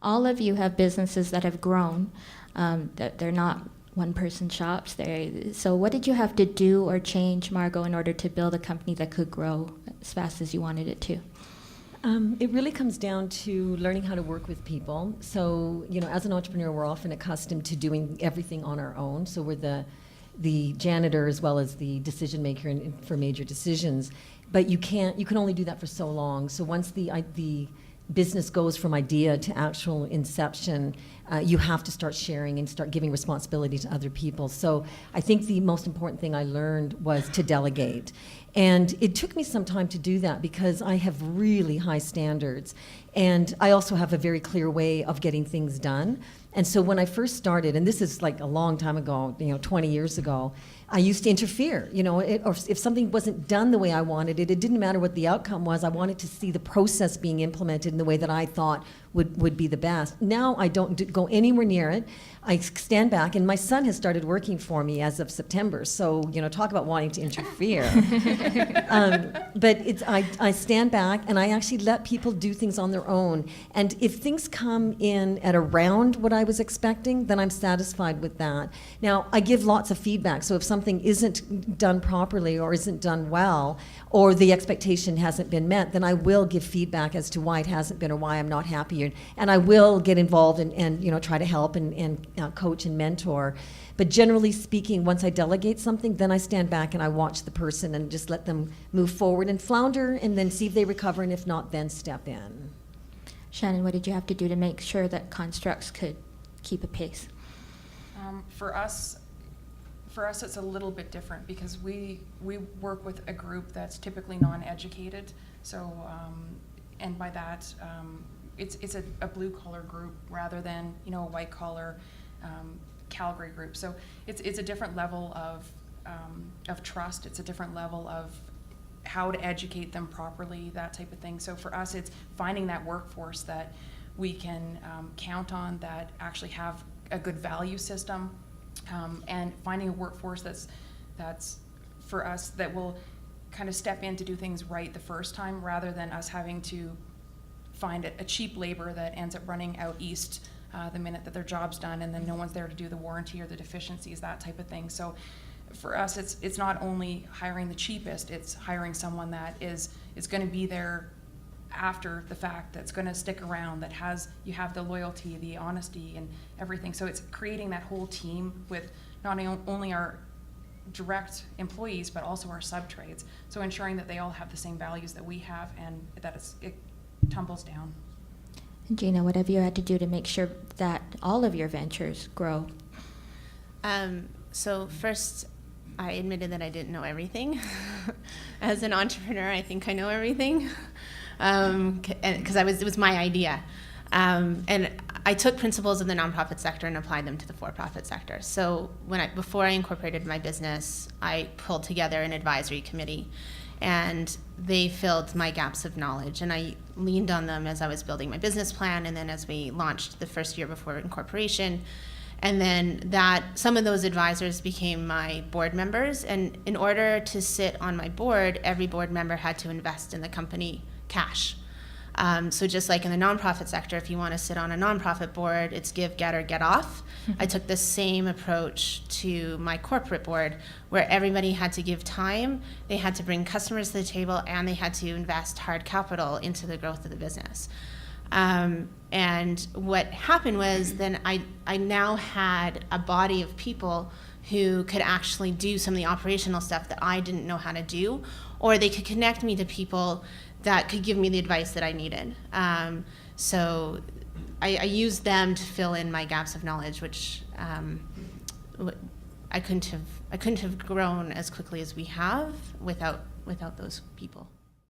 all of you have businesses that have grown. That they're not one-person shops. So what did you have to do or change, Margot, in order to build a company that could grow as fast as you wanted it to? It really comes down to learning how to work with people. So, as an entrepreneur, we're often accustomed to doing everything on our own. So we're the janitor as well as the decision maker for major decisions. But you can only do that for so long. So once the business goes from idea to actual inception, you have to start sharing and start giving responsibility to other people. So I think the most important thing I learned was to delegate. And it took me some time to do that because I have really high standards. And I also have a very clear way of getting things done. And so when I first started, and this is like a long time ago, 20 years ago, I used to interfere, or if something wasn't done the way I wanted it, it didn't matter what the outcome was. I wanted to see the process being implemented in the way that I thought would be the best. Now I don't go anywhere near it. I stand back, and my son has started working for me as of September. So, talk about wanting to interfere. But I stand back, and I actually let people do things on their own. And if things come in at around what I was expecting, then I'm satisfied with that. Now, I give lots of feedback. So if something isn't done properly or isn't done well, or the expectation hasn't been met, then I will give feedback as to why it hasn't been or why I'm not happy. And I will get involved and try to help and coach and mentor. But generally speaking, once I delegate something, then I stand back and I watch the person and just let them move forward and flounder and then see if they recover, and if not, then step in. Shannon, what did you have to do to make sure that Constructs could keep a pace? For us, it's a little bit different because we work with a group that's typically non-educated. So, and by that, it's a blue-collar group rather than a white-collar Calgary group. So it's a different level of trust. It's a different level of how to educate them properly, that type of thing. So for us, it's finding that workforce that we can count on, that actually have a good value system, and finding a workforce that's for us that will kind of step in to do things right the first time, rather than us having to find a cheap labor that ends up running out east the minute that their job's done, and then no one's there to do the warranty or the deficiencies, that type of thing. So for us, it's not only hiring the cheapest, it's hiring someone that is going to be there after the fact, that's going to stick around, that you have the loyalty, the honesty, and everything. So it's creating that whole team with not only our direct employees, but also our sub-trades. So ensuring that they all have the same values that we have, and that it tumbles down. Gena, what have you had to do to make sure that all of your ventures grow? So first, I admitted that I didn't know everything. As an entrepreneur, I think I know everything, because it was my idea. And I took principles of the nonprofit sector and applied them to the for-profit sector. So before I incorporated my business, I pulled together an advisory committee, and they filled my gaps of knowledge, and I leaned on them as I was building my business plan, and then as we launched the first year before incorporation. And then some of those advisors became my board members, and in order to sit on my board, every board member had to invest in the company cash. So just like in the nonprofit sector, if you want to sit on a nonprofit board, it's give, get, or get off. I took the same approach to my corporate board, where everybody had to give time, they had to bring customers to the table, and they had to invest hard capital into the growth of the business. And what happened was then I now had a body of people who could actually do some of the operational stuff that I didn't know how to do, or they could connect me to people that could give me the advice that I needed. So I used them to fill in my gaps of knowledge, which I couldn't have grown as quickly as we have without those people.